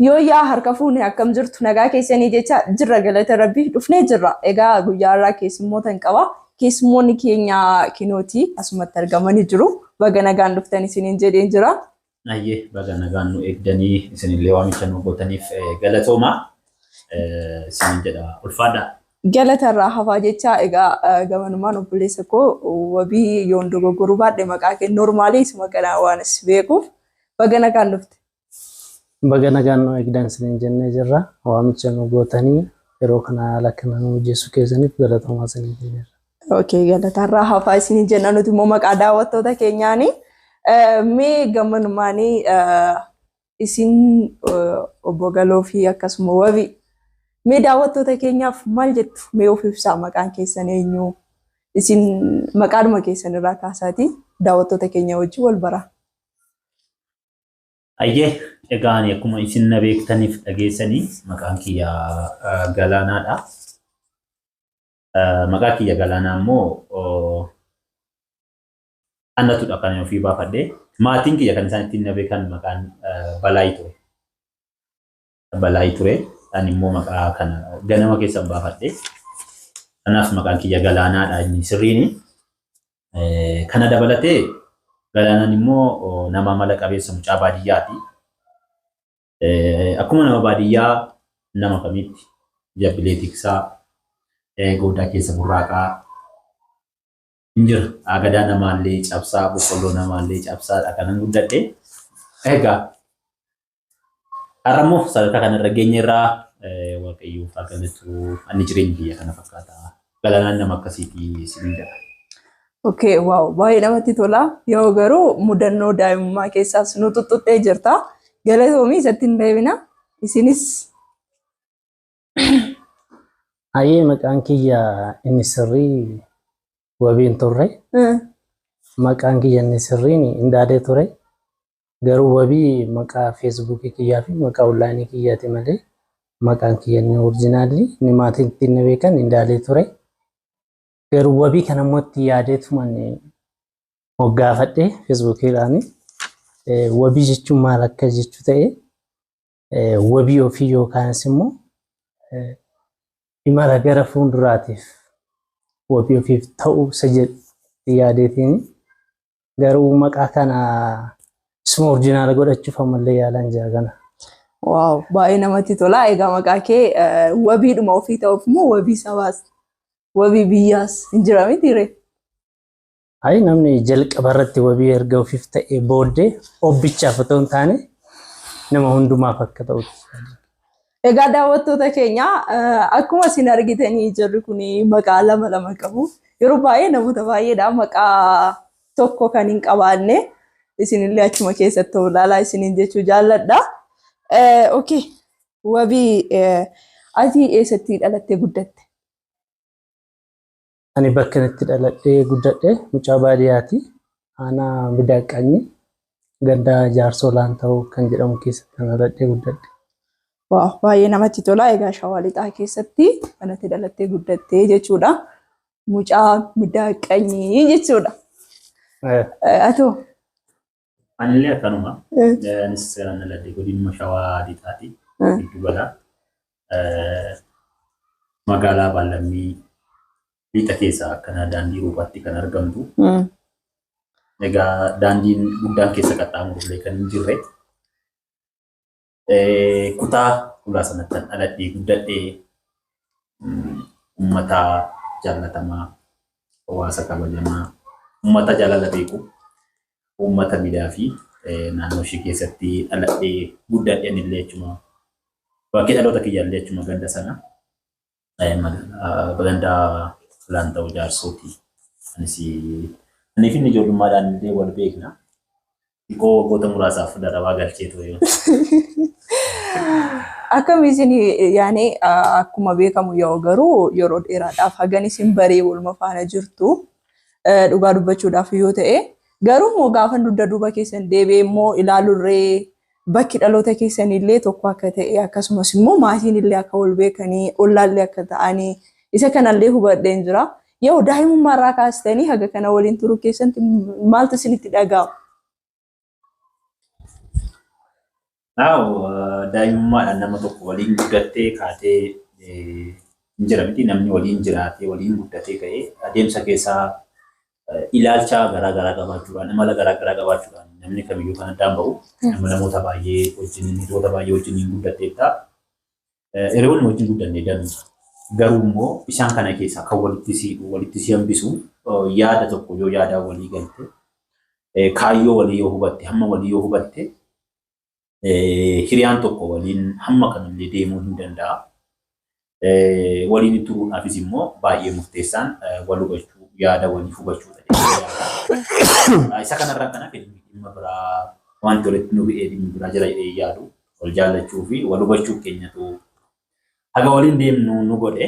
Yoo yaa harka fuune akkam jirtu nagaa keessanii jecha jirra galata rabbii dhufnee jirra. Egaa guyyaa irraa keessummoota hin qaba. Keessummoonni keenya kinooti asumatti argamanii jiru. Baga nagaan dhuftan isiniin jedheen jira. Ayyee baga nagaan nu eegdanii isinillee waamicha nu gootaniif galatooma. Isiniin jedha ulfaadha. Galata irraa hafaa jecha egaa gamanumaan obboleessa koo wabii yoon dogoggoruu baadhe maqaa kee normaalii isuma kanaa waan as beekuuf baga nagaan dhufte. Baga nagaan nu eegdan isiniin jennee jirra. Waamicha nu gootanii yeroo kana haala kana nu hojjeessuu keessaniif galatoomaa isiniin jenna. Okay, galata irraa hafaa isiniin jenna nuti immoo maqaa daawwattoota keenyaanii mee gamanumaanii isin obbo Galoo fi akkasuma wabii mee daawwattoota keenyaaf maal jettu mee of ibsaa maqaan keessan eenyu isin maqaadhuma keessan irraa kaasaati daawwattoota keenya wajjin wal bara. Ayyee egaan akkuma isin na beektaniif dhageessanii maqaan kiyya Galaanaadha. Maqaa kiyya Galaanaa immoo annatudha kan ofii baafadhe. Maatiin kiyya kan isaan ittiin na beekan maqaan Balaayi ture. Balaayi ture. Ani immoo maqaa kana ganama keessan baafadhe. Kanaaf maqaan kiyya Galaanaadha inni sirriini. Kana dabalatee Galaanaan immoo nama mala qabeessa mucaa baadiyyaati. Akkuma nama baadiyyaa nama kamitti jabbilee tiksaa goodaa keessa burraaqaa injira agadaa namaallee cabsaa boqqolloo namaallee cabsaadha kanan guddadhe. Egaa har'ammoo sadarkaa kanarra geenyerraa waaqayyoof haa galatu ani jireenya biyya kana fakkaata. Galaanaan nama akkasiiti isin jedha. Okay, wow, baay'ee namatti tola. Yoo garuu mudannoo daa'imummaa keessaas nu tuttuqxee jirta. Galatoomii isatti hin deebina. Isinis Ayyee maqaan kiyya inni sirrii wabiin turre. Maqaan kiyya inni sirriin Indaadee ture. Garuu wabii maqaa feesbuukii kiyyaa fi maqaa onlaayinii kiyyaati malee maqaan kiyya inni orijinaalii inni maatiin ittiin na beekan Indaadee ture. Garuu wabii kana immoo itti yaadeetuman moggaafadhe feesbuukiidhaan wabii jechuun maal akka jechuu ta'e wabii ofii yookaanis immoo imala gara fuulduraatiif wabii ofiif ta'uu isa jedhu yaadeetiin garuu maqaa kana isuma orijinaala godhachuuf ammallee yaalan jira kana. Wow, baay'ee namatti tola. Egaa maqaa kee wabiidhuma ofii ta'uuf immoo wabii sabaas wabii biyyaas hin jira miti ree? Ayi namni jalqaba irratti wabii erga ofiif ta'e booddee obbichaaf otoo hin taane nama hundumaaf akka ta'utti. Egaa daawwattoota keenya akkuma isin argitanii jirri kun maqaa lama lama qabu. Yeroo baay'ee namoota baay'eedha maqaa tokko kan hin qabaanne isinillee achuma keessatti ilaalaa isiniin jechuu jaalladha. Okay, wabii ati eessatti dhalattee guddatte? Ani bakka itti dhaladhee guddadhe mucaa baadiyyaati. Aanaa Midaaqqanyi ganda Jaarsoo Laanta'uu kan jedhamu keessatti dhaladhee guddadhe. Waaw, baay'ee namatti tola. Egaa Shawaa Lixaa keessatti kanatti dhalattee guddattee jechuudha. Mucaa Midaaqqanyi jechuudha. Atoo? Anillee akkanuma. Anis dhaladhee godinuma Shawaa Lixaati. Giddu gala. Magaalaa Baalammii lixa keessaa akkana daandii ruubaatti kan argamtu. Egaa daandiin guddaan keessa qaxxaamurullee kan hin jirre. Kutaa ulaa sanatti dhaladhee guddadhee uummata jaallatamaa, hawaasa kabajamaa, uummata jaalala beeku, uummata miidhaa fi naannoo ishee keessatti dhaladhee guddadheen illee jechuudha. Bakki dhaloota kiyyaallee jechuudha ganda sana. Ganda Laanta'uu Jaarsooti. Ani fi ijoollummaadhaan illee wal beekna. Dhiqoo waggoota muraasaaf darabaa galchee ture. Akkami isin yaani akkuma beekamu yoo garuu yeroo dheeraadhaaf hagan isin baree waluma faana jirtu dhugaa dubbachuudhaaf yoo ta'e garuu moo gaafa dugda duuba keessan deebi'ee immoo ilaalurree bakki dhaloota keessan illee tokko akka ta'e akkasumas immoo maatiin illee akka wal beekanii ollaallee akka ta'anii isa kanallee hubadheen jira. Yoo daa'imummaa irraa kaastanii haga kana waliin turuu keessatti maaltu isinitti dhaga'ama? Daa'imummaadhaan nama tokko waliin guddattee kaatee hin jira miti namni waliin jiraatee waliin guddatee ka'ee adeemsa keessaa ilaalcha garaagaraa qabaachuudhaan amala garaagaraa qabaachuudhaan namni kamiyyuu kan addaan ba'u namoota baay'ee wajjin hiriyoota baay'ee wajjin guddatteetta. Hiriyoonni wajjin guddannee danuu garuu immoo isaan kana keessaa kan walitti si hambisu yaada tokko yoo yaada walii galte kaayyoo walii yoo hubatte hamma walii yoo hubatte hiriyaan tokko waliin hamma kanallee deemuu hin danda'a. Waliin turuudhaafis immoo baay'ee murteessaan wal hubachuu yaada walii hubachuudha. Isa kanarraa kana dhimma biraa wanti walitti nu bu'ee dhimmi biraa jira jedhee yaadu wal jaallachuu fi wal hubachuu keenyatu haga waliin deemnu nu godhe.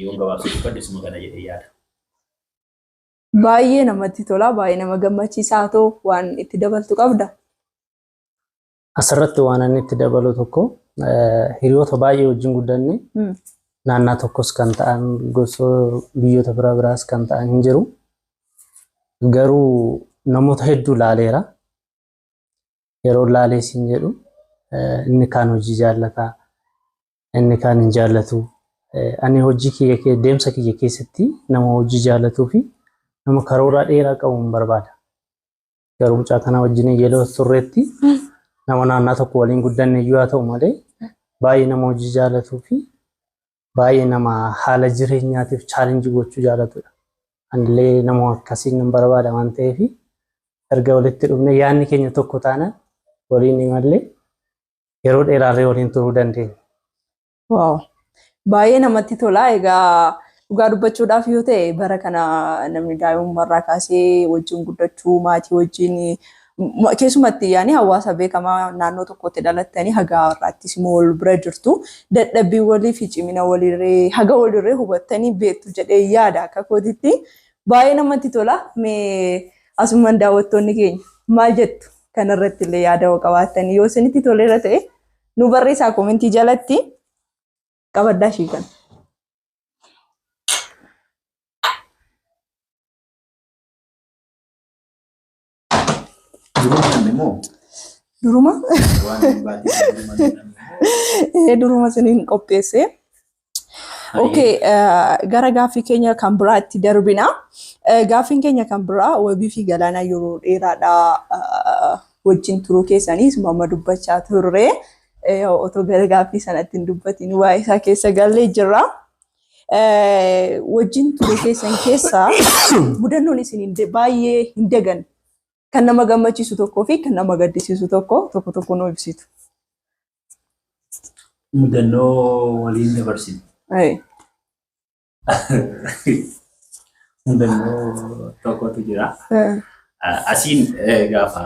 Yoo gabaabsuu dubbadde kana jedhee yaada. Baay'ee namatti tola, baay'ee nama gammachiisaa ta'u waan itti dabaltu qabda. Asirratti waan inni itti dabalu tokko hiriyoota baay'ee wajjin guddanne naannaa tokkos kan ta'an gosa biyyoota biraas kan ta'an hin jiru. Garuu namoota hedduu laaleera. Yeroo laalee siin jedhu inni kaan hojii jaallataa, inni kaan hin jaallatu. Ani hojii kiyya deemsa kiyya keessatti nama hojii jaallatuu fi nama karoora dheeraa qabuun barbaada. Garuu mucaa kana wajjin yeroo turreetti nama naannaa tokko waliin guddanne iyyuu haa ta'u malee baay'ee nama hojii jaallatuu fi baay'ee nama haala jireenyaatiif chaalenjii gochuu jaallatudha. Anillee nama akkasiin nan barbaada waan ta'eef erga walitti dhufne yaadni keenya tokko taana waliin imallee yeroo dheeraarree waliin turuu dandeenya. Baay'ee namatti tola. Egaa dhugaa dubbachuudhaaf yoo ta'e bara kana namni daa'imummaarraa kaasee wajjin guddachuu maatii wajjin keessumatti yaani hawaasa beekamaa naannoo tokkotti dhalattanii haga har'aattis immoo wal bira jirtu dadhabbii walii fi cimina walirree haga walirree hubattanii beektu jedhee yaada akka kootitti baay'ee namatti tola. Mee asumaan daawwattoonni keenya maal jettu kanarratti illee yaada qabaattanii yoo isinitti toleera ta'e nu barreessaa koomentii jalatti qabaddaa shiikan. Duruma? Duruma siniin qopheesse. Okay, gara gaaffii keenya kan biraatti darbina. Gaaffiin keenya kan biraa wabii fi galaanaa yeroo dheeraadhaa wajjin turuu keessaniis mamma dubbachaa turre. Otoo gara gaaffii sanatti hin dubbatiin waa'ee isaa keessa gallee jirra. Wajjin turuu keessan keessaa mudannoon isin baay'ee hin dagan. Kan nama gammachiisu tokkoo fi kan nama gaddisiisu tokko nu ibsitu. Mudannoo waliin dabarsinu. Mudannoo tokkotu jira. Asiin gaafa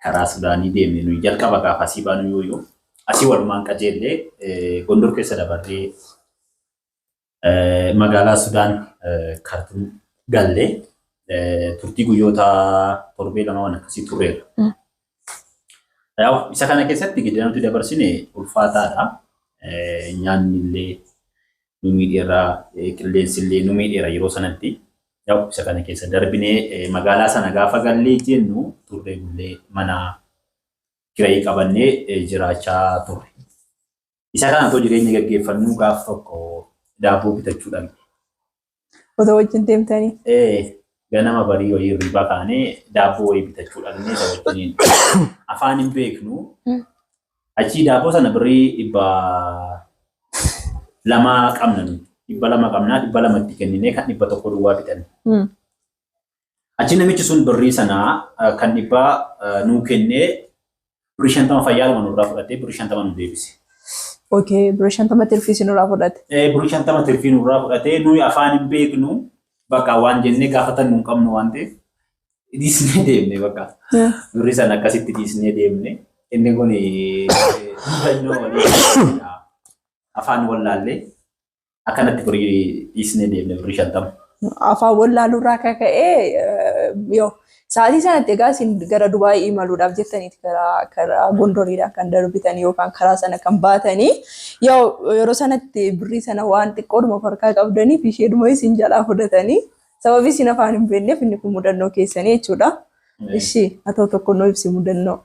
karaa Sudaanii deemne nuyi jalqaba gaafa asii baanu yoo asii walumaan qajeellee Gondor keessa dabarree magaalaa Sudaan Kaartuum gallee turtii guyyoota torbee lama waan akkasii turreera. Isa kana keessatti gidda nuti dabarsine ulfaataadha. Nyaanni illee nu miidheera, qilleensi illee nu miidheera yeroo sanatti. Isa kana keessa darbinee magaalaa sana gaafa gallee jennu turree illee mana kirayii qabannee jiraachaa turre. Isa kana otoo jireenya gaggeeffannu gaaf tokko daabboo bitachuudhaan. Otoo wajjin deemtanii? Ganama barii wayii hirribaa kaanee daabboo wayii bitachuudhaan isa wajjiniin afaan hin beeknu. Achii daabboo sana birrii 200 qabna nuti. 200 qabnaa 200 itti kenninee kan 100 duwwaa bitan. Achi namichi sun birrii sanaa kan 100 nuu kennee birrii 50 fayyaa nurraa fudhatee birrii 50 nu deebise. Okay, birrii 50 tirfii nurraa fudhate. Birrii 50 tirfii nurraa fudhatee nuyi afaan hin beeknu. Bakka waan jennee gaafatan nu qabnu waan ta'eef dhiisnee deemne bakka birrii sana akkasitti dhiisnee deemne inni kun mudannoo walii afaan wallaallee akkanatti birrii dhiisnee deemne birrii 50. Afaan wallaaluurraa ka'ee yoo sa'aatii sanatti egaa isin gara Dubaayii imaluudhaaf jettaniiti karaa Gondoriidhaa kan darbitanii yookaan karaa sana kan baatanii yeroo sanatti birrii sana waan xiqqoodhuma farkaa qabdaniif isheedhuma isin jalaa fudhatanii sababii isin afaan hin beekneef inni kun mudannoo keessanii jechuudha. Ishii haa ta'u tokko nuu ibsi mudannoo.